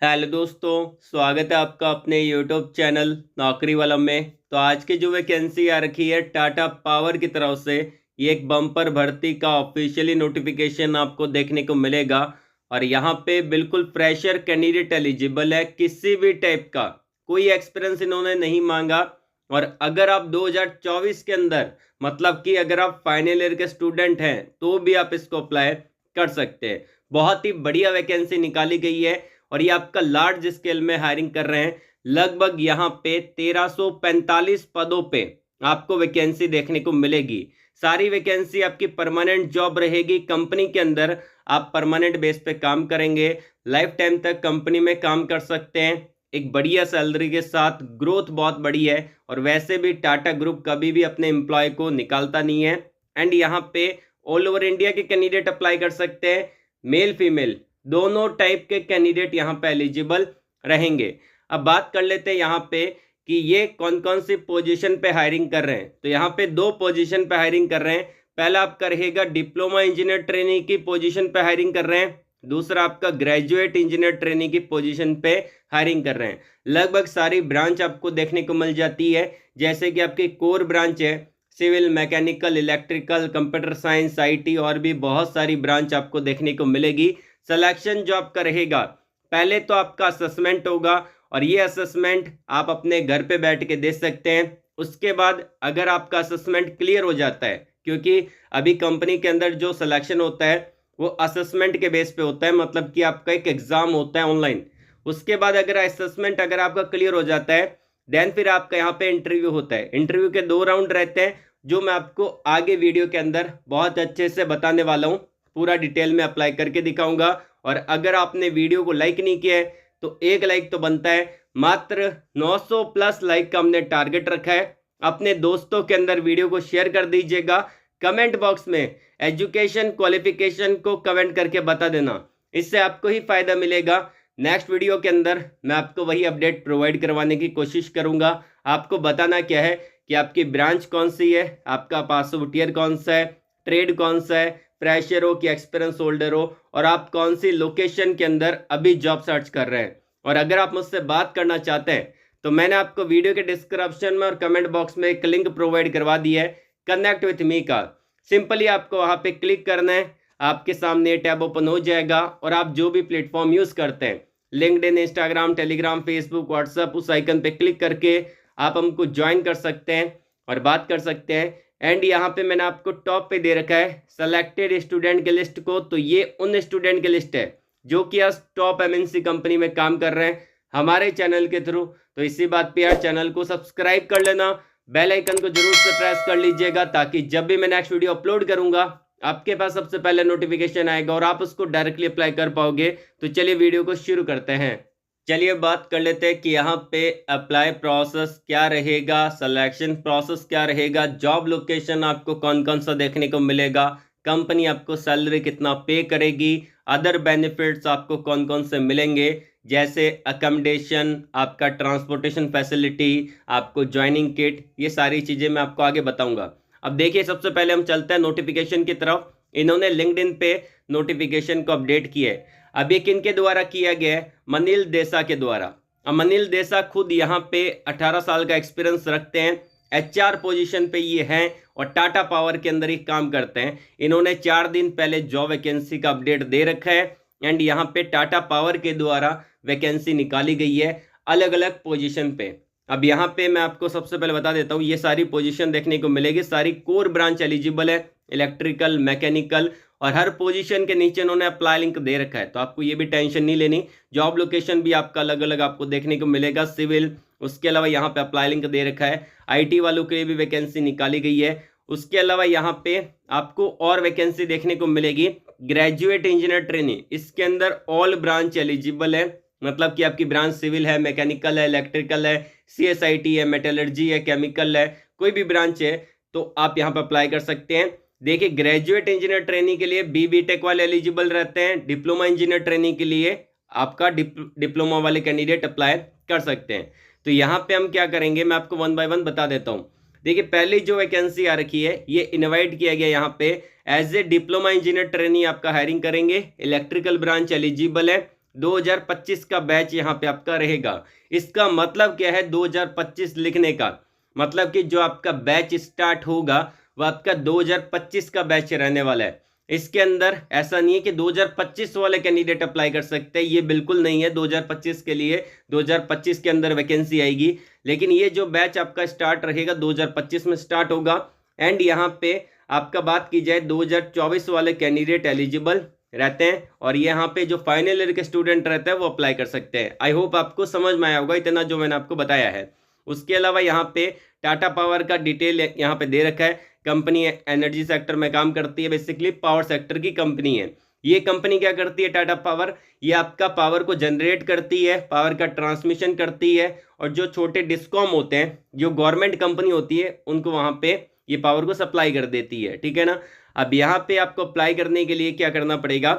Hello दोस्तों, स्वागत है आपका अपने यूट्यूब चैनल नौकरी वाला में। तो आज की जो वैकेंसी आ रखी है टाटा पावर की तरफ से, ये एक बम्पर भर्ती का ऑफिशियली नोटिफिकेशन आपको देखने को मिलेगा। और यहाँ पे बिल्कुल फ्रेशर कैंडिडेट एलिजिबल है, किसी भी टाइप का कोई एक्सपीरियंस इन्होंने नहीं मांगा। और अगर आप 2024 के अंदर, मतलब कि अगर आप फाइनल ईयर के स्टूडेंट हैं तो भी आप इसको अप्लाई कर सकते हैं। बहुत ही बढ़िया वैकेंसी निकाली गई है और ये आपका लार्ज स्केल में हायरिंग कर रहे हैं। लगभग यहाँ पे 1345 पदों पे आपको वैकेंसी देखने को मिलेगी। सारी वैकेंसी आपकी परमानेंट जॉब रहेगी कंपनी के अंदर। आप परमानेंट बेस पे काम करेंगे, लाइफ टाइम तक कंपनी में काम कर सकते हैं, एक बढ़िया सैलरी के साथ। ग्रोथ बहुत बड़ी है और वैसे भी टाटा ग्रुप कभी भी अपने एम्प्लॉय को निकालता नहीं है। एंड यहाँ पे ऑल ओवर इंडिया के कैंडिडेट अप्लाई कर सकते हैं, मेल फीमेल दोनों टाइप के कैंडिडेट यहाँ पे एलिजिबल रहेंगे। अब बात कर लेते हैं यहाँ पे कि ये कौन कौन सी पोजीशन पे हायरिंग कर रहे हैं। तो यहाँ पे दो पोजीशन पे हायरिंग कर रहे हैं। पहला आपका रहेगा डिप्लोमा इंजीनियर ट्रेनिंग की पोजीशन पे हायरिंग कर रहे हैं, दूसरा आपका ग्रेजुएट इंजीनियर ट्रेनिंग की पोजीशन पे हायरिंग कर रहे हैं। लगभग सारी ब्रांच आपको देखने को मिल जाती है, जैसे कि आपकी कोर ब्रांच है civil, mechanical, electrical, computer science, IT, और भी बहुत सारी ब्रांच आपको देखने को मिलेगी। सिलेक्शन जो आपका रहेगा, पहले तो आपका असेसमेंट होगा और ये असेसमेंट आप अपने घर पे बैठ के दे सकते हैं। उसके बाद अगर आपका असेसमेंट क्लियर हो जाता है, क्योंकि अभी कंपनी के अंदर जो सिलेक्शन होता है वो असेसमेंट के बेस पे होता है, मतलब कि आपका एक एग्जाम होता है ऑनलाइन। उसके बाद अगर असेसमेंट अगर आपका क्लियर हो जाता है, देन फिर आपका यहाँ पे इंटरव्यू होता है। इंटरव्यू के 2 राउंड रहते हैं, जो मैं आपको आगे वीडियो के अंदर बहुत अच्छे से बताने वाला हूँ, पूरा डिटेल में अप्लाई करके दिखाऊंगा। और अगर आपने वीडियो को लाइक नहीं किया है तो एक लाइक तो बनता है। मात्र 900 प्लस लाइक का हमने टारगेट रखा है। अपने दोस्तों के अंदर वीडियो को शेयर कर दीजिएगा। कमेंट बॉक्स में एजुकेशन क्वालिफिकेशन को कमेंट करके बता देना, इससे आपको ही फायदा मिलेगा। नेक्स्ट वीडियो के अंदर मैं आपको वही अपडेट प्रोवाइड करवाने की कोशिश करूंगा। आपको बताना क्या है कि आपकी ब्रांच कौन सी है, आपका पास आउट ईयर कौन सा है, ट्रेड कौन सा है, फ्रेशर हो कि एक्सपीरियंस होल्डर हो, और आप कौन सी लोकेशन के अंदर अभी जॉब सर्च कर रहे हैं। और अगर आप मुझसे बात करना चाहते हैं तो मैंने आपको वीडियो के डिस्क्रिप्शन में और कमेंट बॉक्स में एक लिंक प्रोवाइड करवा दिया है कनेक्ट विथ मी का। सिंपली आपको वहां पे क्लिक करना है, आपके सामने टैब ओपन हो जाएगा और आप जो भी प्लेटफॉर्म यूज करते हैं, LinkedIn, Instagram, Telegram, Facebook, WhatsApp, उस आइकन पे क्लिक करके आप हमको ज्वाइन कर सकते हैं और बात कर सकते हैं। एंड यहाँ पे मैंने आपको टॉप पे दे रखा है सेलेक्टेड स्टूडेंट के लिस्ट को। तो ये उन स्टूडेंट की लिस्ट है जो कि आज टॉप एमएनसी कंपनी में काम कर रहे हैं हमारे चैनल के थ्रू। तो इसी बात पे यार चैनल को सब्सक्राइब कर लेना, बेल आइकन को जरूर से प्रेस कर लीजिएगा, ताकि जब भी मैं नेक्स्ट वीडियो अपलोड करूंगा आपके पास सबसे पहले नोटिफिकेशन आएगा और आप उसको डायरेक्टली अप्लाई कर पाओगे। तो चलिए वीडियो को शुरू करते हैं। चलिए बात कर लेते हैं कि यहाँ पे अप्लाई प्रोसेस क्या रहेगा, सिलेक्शन प्रोसेस क्या रहेगा, जॉब लोकेशन आपको कौन कौन सा देखने को मिलेगा, कंपनी आपको सैलरी कितना पे करेगी, अदर बेनिफिट्स आपको कौन कौन से मिलेंगे, जैसे अकोमोडेशन, आपका ट्रांसपोर्टेशन फैसिलिटी, आपको ज्वाइनिंग किट, ये सारी चीज़ें मैं आपको आगे बताऊंगा। अब देखिए, सबसे पहले हम चलते हैं नोटिफिकेशन की तरफ। इन्होंने लिंक्डइन पे नोटिफिकेशन को अपडेट किया है। अब ये किनके द्वारा किया गया है? मनील देसा के द्वारा। अब मनील देसा खुद यहाँ पे 18 साल का एक्सपीरियंस रखते हैं, एचआर पोजीशन पे ये हैं और टाटा पावर के अंदर ही काम करते हैं। इन्होंने 4 दिन पहले जॉब वैकेंसी का अपडेट दे रखा है एंड यहाँ पे टाटा पावर के द्वारा वैकेंसी निकाली गई है अलग अलग पोजीशन पे। अब यहाँ पे मैं आपको सबसे पहले बता देता हूँ, ये सारी पोजीशन देखने को मिलेगी, सारी कोर ब्रांच एलिजिबल है, इलेक्ट्रिकल, मैकेनिकल, और हर पोजीशन के नीचे उन्होंने अप्लाई लिंक दे रखा है। तो आपको ये भी टेंशन नहीं लेनी। जॉब लोकेशन भी आपका अलग अलग आपको देखने को मिलेगा, सिविल, उसके अलावा यहाँ पे अप्लाई लिंक दे रखा है। आईटी वालों के लिए भी वैकेंसी निकाली गई है। उसके अलावा यहाँ पे आपको और वैकेंसी देखने को मिलेगी ग्रेजुएट इंजीनियर ट्रेनिंग। इसके अंदर ऑल ब्रांच एलिजिबल है, मतलब कि आपकी ब्रांच सिविल है, मैकेनिकल है, इलेक्ट्रिकल है, सीएसआईटी है, मेटलर्जी है, केमिकल है, कोई भी ब्रांच है तो आप यहाँ पर अप्लाई कर सकते हैं। देखिए, ग्रेजुएट इंजीनियर ट्रेनिंग के लिए बीटेक वाले एलिजिबल रहते हैं। डिप्लोमा इंजीनियर ट्रेनिंग के लिए आपका डिप्लोमा वाले कैंडिडेट अप्लाई कर सकते हैं। तो यहाँ पे हम क्या करेंगे, मैं आपको 1 बाय 1 बता देता हूँ। देखिए, पहली जो वैकेंसी आ रखी है, ये इनवाइट किया गया यहाँ पे as a diploma engineer training आपका हायरिंग करेंगे। इलेक्ट्रिकल ब्रांच एलिजिबल है, 2025 का बैच यहाँ पे आपका रहेगा। इसका मतलब क्या है 2025 लिखने का? मतलब कि जो आपका बैच स्टार्ट होगा वो आपका 2025 का बैच रहने वाला है। इसके अंदर ऐसा नहीं है कि 2025 वाले कैंडिडेट अप्लाई कर सकते हैं, ये बिल्कुल नहीं है। 2025 के लिए 2025 के अंदर वैकेंसी आएगी, लेकिन ये जो बैच आपका स्टार्ट रहेगा 2025 में स्टार्ट होगा। एंड यहाँ पे आपका बात की जाए 2024 वाले कैंडिडेट एलिजिबल रहते हैं, और यहाँ पे जो फाइनल ईयर के स्टूडेंट रहते हैं वो अप्लाई कर सकते हैं। आई होप आपको समझ में आया होगा इतना जो मैंने आपको बताया है। उसके अलावा यहाँ पे टाटा पावर का डिटेल यहाँ पे दे रखा है। कंपनी एनर्जी सेक्टर में काम करती है, बेसिकली पावर सेक्टर की कंपनी है। ये कंपनी क्या करती है टाटा पावर, ये आपका पावर को जनरेट करती है, पावर का ट्रांसमिशन करती है, और जो छोटे डिस्कॉम होते हैं, जो गवर्नमेंट कंपनी होती है, उनको वहाँ पे ये पावर को सप्लाई कर देती है। ठीक है ना। अब यहाँ पे आपको अप्लाई करने के लिए क्या करना पड़ेगा?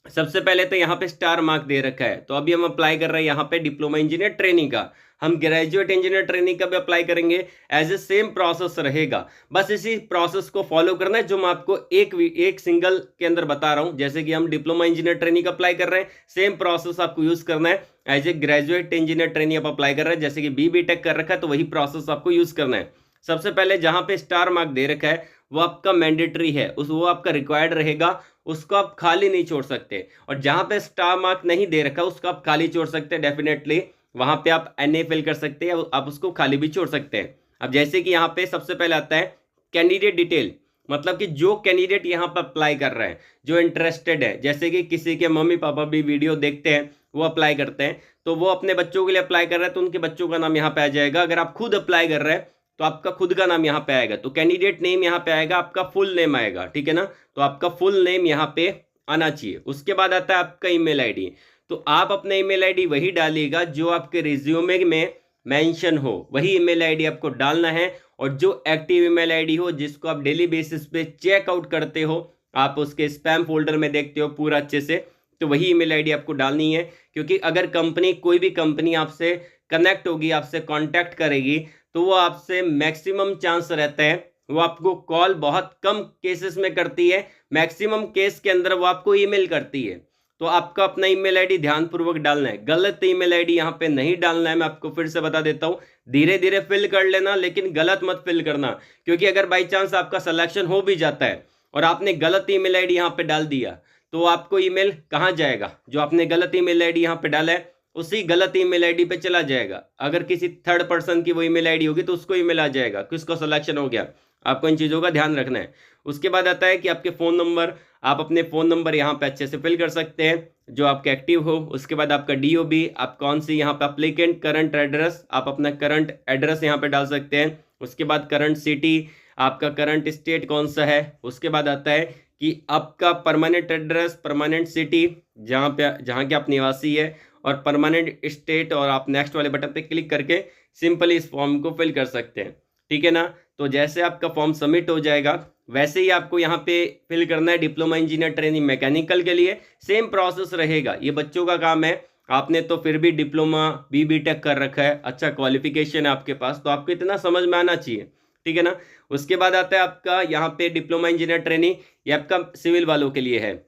सबसे पहले तो यहाँ पे स्टार मार्क दे रखा है, तो अभी हम अप्लाई कर रहे हैं यहाँ पे डिप्लोमा इंजीनियर ट्रेनिंग का। हम ग्रेजुएट इंजीनियर ट्रेनिंग का भी अप्लाई करेंगे, एज ए सेम प्रोसेस रहेगा। बस इसी प्रोसेस को फॉलो करना है जो मैं आपको एक सिंगल के अंदर बता रहा हूँ। जैसे कि हम डिप्लोमा इंजीनियर ट्रेनिंग अप्लाई कर रहे हैं, सेम प्रोसेस आपको यूज करना है। As a graduate engineer training आप अप्लाई कर रहे हैं, जैसे कि बी टेक कर रखा है, तो वही प्रोसेस आपको यूज करना है। सबसे पहले जहां पे स्टार मार्क दे रखा है वो आपका मैंडेटरी है, वो आपका रिक्वायर्ड रहेगा, उसको आप खाली नहीं छोड़ सकते। और जहां पे स्टार मार्क नहीं दे रखा उसको आप खाली छोड़ सकते हैं डेफिनेटली। वहां पे आप NA फिल कर सकते हैं, आप उसको खाली भी छोड़ सकते हैं। अब जैसे कि यहाँ पे सबसे पहले आता है कैंडिडेट डिटेल, मतलब कि जो कैंडिडेट यहाँ पर अप्लाई कर रहे हैं, जो इंटरेस्टेड है, जैसे कि किसी के मम्मी पापा भी वीडियो देखते हैं, वो अप्लाई करते हैं, तो वो अपने बच्चों के लिए अप्लाई कर रहे हैं, तो उनके बच्चों का नाम यहाँ पे आ जाएगा। अगर आप खुद अप्लाई कर रहे हैं तो आपका खुद का नाम यहाँ पे आएगा, तो कैंडिडेट नेम यहाँ पे आएगा, आपका फुल नेम आएगा। ठीक है ना। तो आपका फुल नेम यहाँ पे आना चाहिए। उसके बाद आता है आपका ईमेल आईडी, तो आप अपना ईमेल आईडी वही डालिएगा जो आपके रिज्यूमे में मेंशन हो, वही ईमेल आईडी आपको डालना है। और जो एक्टिव ईमेल आईडी हो, जिसको आप डेली बेसिस पे चेकआउट करते हो, आप उसके स्पैम फोल्डर में देखते हो पूरा अच्छे से, तो वही ईमेल आईडी आपको डालनी है। क्योंकि अगर कोई भी कंपनी आपसे कनेक्ट होगी, आपसे कांटेक्ट करेगी, तो वो आपसे मैक्सिमम चांस रहता है वो आपको कॉल बहुत कम केसेस में करती है, मैक्सिमम केस के अंदर वो आपको ईमेल करती है। तो आपका अपना ईमेल आईडी ध्यानपूर्वक डालना है, गलत ईमेल आईडी यहाँ पे नहीं डालना है। मैं आपको फिर से बता देता हूँ, धीरे धीरे फिल कर लेना, लेकिन गलत मत फिल करना। क्योंकि अगर बाई चांस आपका सिलेक्शन हो भी जाता है और आपने गलत ईमेल आईडी यहाँ पे डाल दिया, तो आपको ईमेल कहाँ जाएगा? जो आपने गलत ईमेल आईडी यहाँ पे डाला है उसी गलत ईमेल आईडी पे चला जाएगा। अगर किसी थर्ड पर्सन की वो ईमेल आईडी होगी तो उसको ईमेल आ जाएगा कि उसको सिलेक्शन हो गया। आपको इन चीज़ों का ध्यान रखना है। उसके बाद आता है कि आपके फ़ोन नंबर, आप अपने फ़ोन नंबर यहाँ पे अच्छे से फिल कर सकते हैं जो आपके एक्टिव हो। उसके बाद आपका DOB, आप कौन सी यहाँ पे अप्लीकेंट करंट एड्रेस, आप अपना करंट एड्रेस यहाँ पे डाल सकते हैं। उसके बाद करंट सिटी, आपका करंट स्टेट कौन सा है। उसके बाद आता है कि आपका परमानेंट एड्रेस, परमानेंट सिटी जहाँ के आप निवासी है, और परमानेंट स्टेट, और आप नेक्स्ट वाले बटन पे क्लिक करके सिंपली इस फॉर्म को फिल कर सकते हैं। ठीक है ना। तो जैसे आपका फॉर्म सबमिट हो जाएगा वैसे ही आपको यहाँ पे फिल करना है। डिप्लोमा इंजीनियर ट्रेनिंग मैकेनिकल के लिए सेम प्रोसेस रहेगा, ये बच्चों का काम है। आपने तो फिर भी डिप्लोमा बी टेक कर रखा है, अच्छा क्वालिफिकेशन है आपके पास, तो आपको इतना समझ में आना चाहिए। ठीक है ना। उसके बाद आता है आपका यहाँ पे डिप्लोमा इंजीनियर ट्रेनिंग, ये आपका सिविल वालों के लिए है।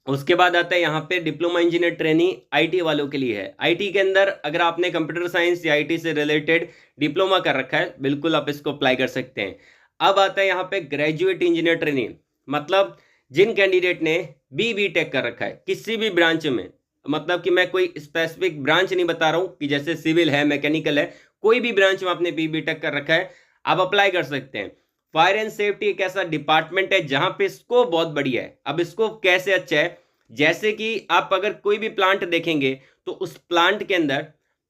उसके बाद आता है यहाँ पे डिप्लोमा इंजीनियर ट्रेनिंग IT वालों के लिए है। IT के अंदर अगर आपने कंप्यूटर साइंस या IT से रिलेटेड डिप्लोमा कर रखा है, बिल्कुल आप इसको अप्लाई कर सकते हैं। अब आता है यहाँ पे ग्रेजुएट इंजीनियर ट्रेनिंग, मतलब जिन कैंडिडेट ने बी टेक कर रखा है किसी भी ब्रांच में, मतलब कि मैं कोई स्पेसिफिक ब्रांच नहीं बता रहा हूँ कि जैसे सिविल है, मैकेनिकल है, कोई भी ब्रांच में आपने बी टेक कर रखा है, आप अप्लाई कर सकते हैं। फायर एंड सेफ्टी एक ऐसा डिपार्टमेंट है जहां पे स्कोप बहुत बढ़िया है। अब स्कोप कैसे अच्छा है, जैसे कि आप अगर कोई भी प्लांट देखेंगे तो उस प्लांट के अंदर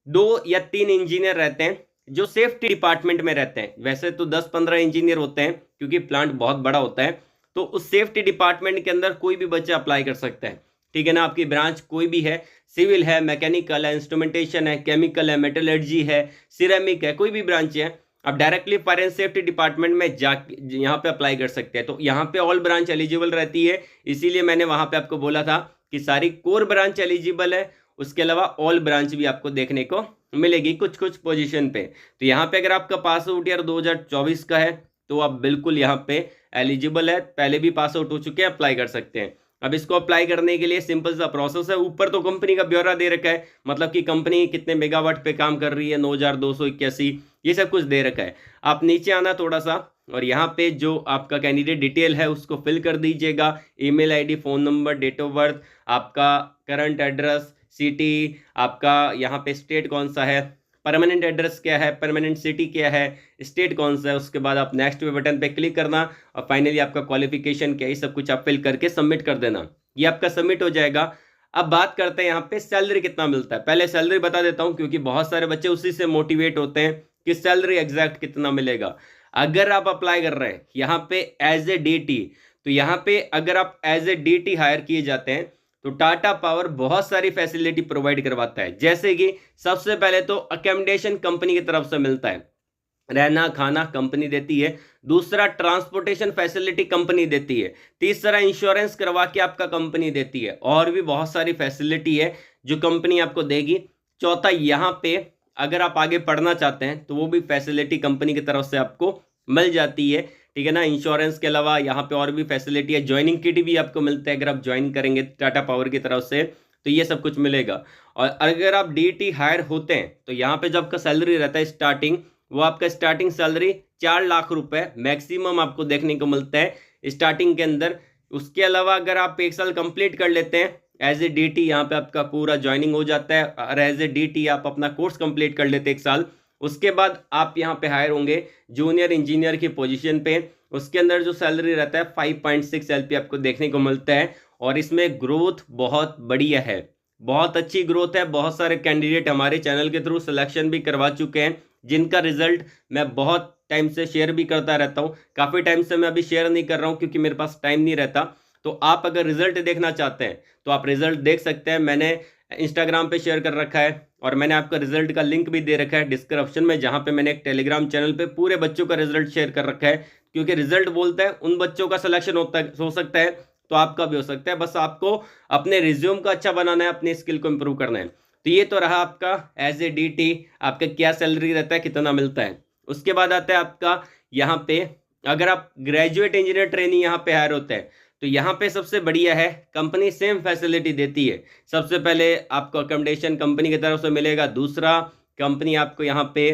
2 या 3 इंजीनियर रहते हैं जो सेफ्टी डिपार्टमेंट में रहते हैं। वैसे तो 10-15 इंजीनियर होते हैं क्योंकि प्लांट बहुत बड़ा होता है। तो उस सेफ्टी डिपार्टमेंट के अंदर कोई भी बच्चा अप्लाई कर सकता है। ठीक है ना। आपकी ब्रांच कोई भी है, सिविल है, मैकेनिकल है, इंस्ट्रूमेंटेशन है, केमिकल है, मेटलर्जी है, सिरेमिक है, कोई भी ब्रांच है, आप directly fire and safety department में जा यहाँ पे अप्लाई कर सकते हैं। तो यहाँ पे ऑल ब्रांच एलिजिबल रहती है, इसीलिए मैंने वहाँ पे आपको बोला था कि सारी कोर ब्रांच एलिजिबल है। उसके अलावा ऑल ब्रांच भी आपको देखने को मिलेगी कुछ कुछ पोजीशन पे। तो यहाँ पे अगर आपका पास आउट ईयर 2024 का है तो आप बिल्कुल यहाँ पे एलिजिबल है, पहले भी पास आउट हो चुके हैं, अप्लाई कर सकते हैं। अब इसको अप्लाई करने के लिए सिंपल सा प्रोसेस है। ऊपर तो कंपनी का ब्यौरा दे रखा है, मतलब कि कंपनी कितने मेगावाट पे काम कर रही है, 9281, ये सब कुछ दे रखा है। आप नीचे आना थोड़ा सा, और यहाँ पे जो आपका कैंडिडेट डिटेल है उसको फिल कर दीजिएगा। Email ID, phone number, date of birth, आपका करंट एड्रेस, सिटी, आपका यहाँ पे स्टेट कौन सा है, परमानेंट एड्रेस क्या है, परमानेंट सिटी क्या है, स्टेट कौन सा है। उसके बाद आप नेक्स्ट पे बटन पे क्लिक करना, और फाइनली आपका क्वालिफिकेशन क्या है, ये सब कुछ आप फिल करके सबमिट कर देना। ये आपका सबमिट हो जाएगा। अब बात करते हैं यहाँ पे सैलरी कितना मिलता है। पहले सैलरी बता देता हूँ, क्योंकि बहुत सारे बच्चे उसी से मोटिवेट होते हैं कि सैलरी एग्जैक्ट कितना मिलेगा। अगर आप अप्लाई कर रहे हैं यहाँ पे एज ए DT, तो यहाँ पे अगर आप एज ए DT हायर किए जाते हैं तो टाटा पावर बहुत सारी फैसिलिटी प्रोवाइड करवाता है। जैसे कि सबसे पहले तो अकोमोडेशन कंपनी की तरफ से मिलता है, रहना खाना कंपनी देती है। दूसरा, ट्रांसपोर्टेशन फैसिलिटी कंपनी देती है। तीसरा, इंश्योरेंस करवा के आपका कंपनी देती है। और भी बहुत सारी फैसिलिटी है जो कंपनी आपको देगी। चौथा, यहाँ पे अगर आप आगे पढ़ना चाहते हैं तो वो भी फैसिलिटी कंपनी की तरफ से आपको मिल जाती है, ठीक है ना। इंश्योरेंस के अलावा यहाँ पे और भी फैसिलिटी है। ज्वाइनिंग किट भी आपको मिलता है अगर आप ज्वाइन करेंगे टाटा पावर की तरफ से, तो ये सब कुछ मिलेगा। और अगर आप DT हायर होते हैं तो यहाँ पे जो आपका सैलरी रहता है स्टार्टिंग, वो आपका स्टार्टिंग सैलरी 4 लाख रुपए मैक्सिमम आपको देखने को मिलता है स्टार्टिंग के अंदर। उसके अलावा अगर आप 1 साल कंप्लीट कर लेते हैं एज ए DT, यहाँ पे आपका पूरा ज्वाइनिंग हो जाता है। और एज ए DT आप अपना कोर्स कंप्लीट कर लेते हैं 1 साल, उसके बाद आप यहाँ पे हायर होंगे जूनियर इंजीनियर की पोजीशन पे। उसके अंदर जो सैलरी रहता है 5.6 LP आपको देखने को मिलता है। और इसमें ग्रोथ बहुत बढ़िया है, बहुत अच्छी ग्रोथ है। बहुत सारे कैंडिडेट हमारे चैनल के थ्रू सिलेक्शन भी करवा चुके हैं, जिनका रिजल्ट मैं बहुत टाइम से शेयर भी करता रहता हूँ। काफ़ी टाइम से मैं अभी शेयर नहीं कर रहा हूँ क्योंकि मेरे पास टाइम नहीं रहता। तो आप अगर रिजल्ट देखना चाहते हैं तो आप रिजल्ट देख सकते हैं। मैंने इंस्टाग्राम पे शेयर कर रखा है, और मैंने आपका रिजल्ट का लिंक भी दे रखा है डिस्क्रिप्शन में, जहाँ पे मैंने एक टेलीग्राम चैनल पे पूरे बच्चों का रिजल्ट शेयर कर रखा है। क्योंकि रिजल्ट बोलता है उन बच्चों का सिलेक्शन हो सकता है, तो आपका भी हो सकता है। बस आपको अपने रिज्यूम को अच्छा बनाना है, अपनी स्किल को इंप्रूव करना है। तो ये तो रहा आपका एज ए DT, आपका क्या सैलरी रहता है, कितना मिलता है। उसके बाद आता है आपका यहाँ पे, अगर आप ग्रेजुएट इंजीनियर ट्रेनी यहाँ पे हायर होते हैं तो यहाँ पे सबसे बढ़िया है, कंपनी सेम फैसिलिटी देती है। सबसे पहले आपको अकोमोडेशन कंपनी की तरफ से मिलेगा। दूसरा, कंपनी आपको यहाँ पे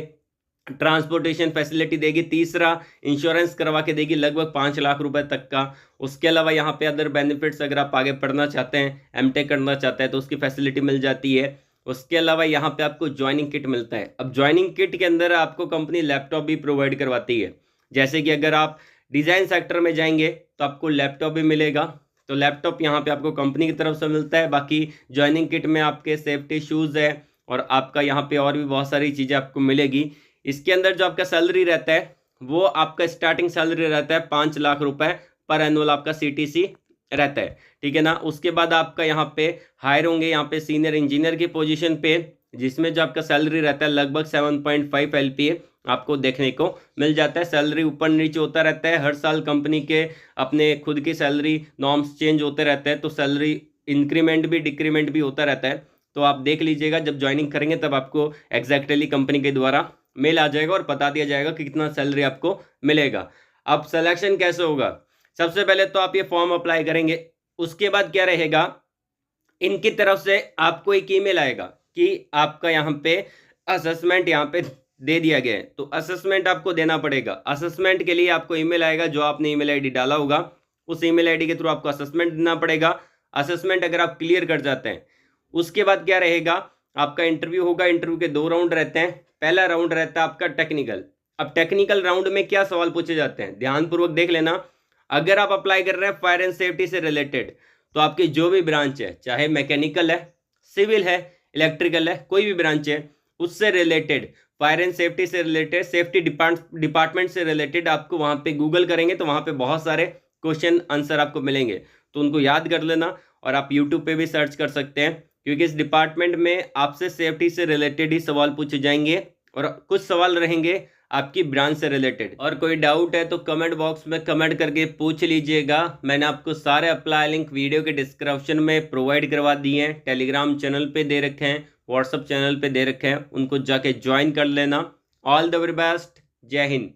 ट्रांसपोर्टेशन फैसिलिटी देगी। तीसरा, इंश्योरेंस करवा के देगी लगभग 5 लाख रुपए तक का। उसके अलावा यहाँ पे अदर बेनिफिट्स, अगर आप आगे पढ़ना चाहते हैं, MTech करना चाहते हैं तो उसकी फैसिलिटी मिल जाती है। उसके अलावा यहाँ पे आपको ज्वाइनिंग किट मिलता है। अब ज्वाइनिंग किट के अंदर आपको कंपनी लैपटॉप भी प्रोवाइड करवाती है। जैसे कि अगर आप डिज़ाइन सेक्टर में जाएंगे तो आपको लैपटॉप भी मिलेगा। तो लैपटॉप यहाँ पे आपको कंपनी की तरफ से मिलता है। बाकी ज्वाइनिंग किट में आपके सेफ्टी शूज़ है, और आपका यहाँ पे और भी बहुत सारी चीज़ें आपको मिलेगी। इसके अंदर जो आपका सैलरी रहता है वो आपका स्टार्टिंग सैलरी रहता है 5 लाख रुपए पर एनुअल, आपका CTC रहता है, ठीक है ना। उसके बाद आपका यहाँ पे हायर होंगे यहाँ पे सीनियर इंजीनियर की पोजीशन पे, जिसमें जो आपका सैलरी रहता है लगभग 7.5 LPA आपको देखने को मिल जाता है। सैलरी ऊपर नीचे होता रहता है, हर साल कंपनी के अपने खुद की सैलरी नॉर्म्स चेंज होते रहते हैं, तो सैलरी इंक्रीमेंट भी डिक्रीमेंट भी होता रहता है। तो आप देख लीजिएगा, जब ज्वाइनिंग करेंगे तब आपको एग्जैक्टली कंपनी के द्वारा मेल आ जाएगा और बता दिया जाएगा कि कितना सैलरी आपको मिलेगा। अब सिलेक्शन कैसे होगा, सबसे पहले तो आप ये फॉर्म अप्लाई करेंगे। उसके बाद क्या रहेगा, इनकी तरफ से आपको एक ईमेल आएगा कि आपका यहाँ पे असेसमेंट यहाँ पे दे दिया गया है, तो असेसमेंट आपको देना पड़ेगा। असेसमेंट के लिए आपको ईमेल आएगा, जो आपने ईमेल आईडी डाला होगा उस ईमेल आईडी के थ्रू आपको असेसमेंट देना पड़ेगा। असेसमेंट अगर आप क्लियर कर जाते हैं, उसके बाद क्या रहेगा, आपका इंटरव्यू होगा। इंटरव्यू के 2 राउंड रहते हैं। पहला राउंड रहता है आपका टेक्निकल। अब टेक्निकल राउंड में क्या सवाल पूछे जाते हैं, ध्यानपूर्वक देख लेना। अगर आप अप्लाई कर रहे हैं फायर एंड सेफ्टी से रिलेटेड, तो आपकी जो भी ब्रांच है, चाहे मैकेनिकल है, सिविल है, इलेक्ट्रिकल है, कोई भी ब्रांच है, उससे रिलेटेड, फायर एंड सेफ्टी से रिलेटेड, सेफ्टी डिपार्टमेंट से रिलेटेड, आपको वहाँ पे गूगल करेंगे तो वहाँ पे बहुत सारे क्वेश्चन आंसर आपको मिलेंगे। तो उनको याद कर लेना, और आप यूट्यूब पे भी सर्च कर सकते हैं, क्योंकि इस डिपार्टमेंट में आपसे सेफ्टी से रिलेटेड ही सवाल पूछे जाएंगे, और कुछ सवाल रहेंगे आपकी ब्रांच से रिलेटेड। और कोई डाउट है तो कमेंट बॉक्स में कमेंट करके पूछ लीजिएगा। मैंने आपको सारे अप्लाई लिंक वीडियो के डिस्क्रिप्शन में प्रोवाइड करवा दिए हैं। टेलीग्राम चैनल पे दे रखे हैं, व्हाट्सएप चैनल पे दे रखे हैं, उनको जाके ज्वाइन कर लेना। ऑल द वेरी बेस्ट, जय हिंद।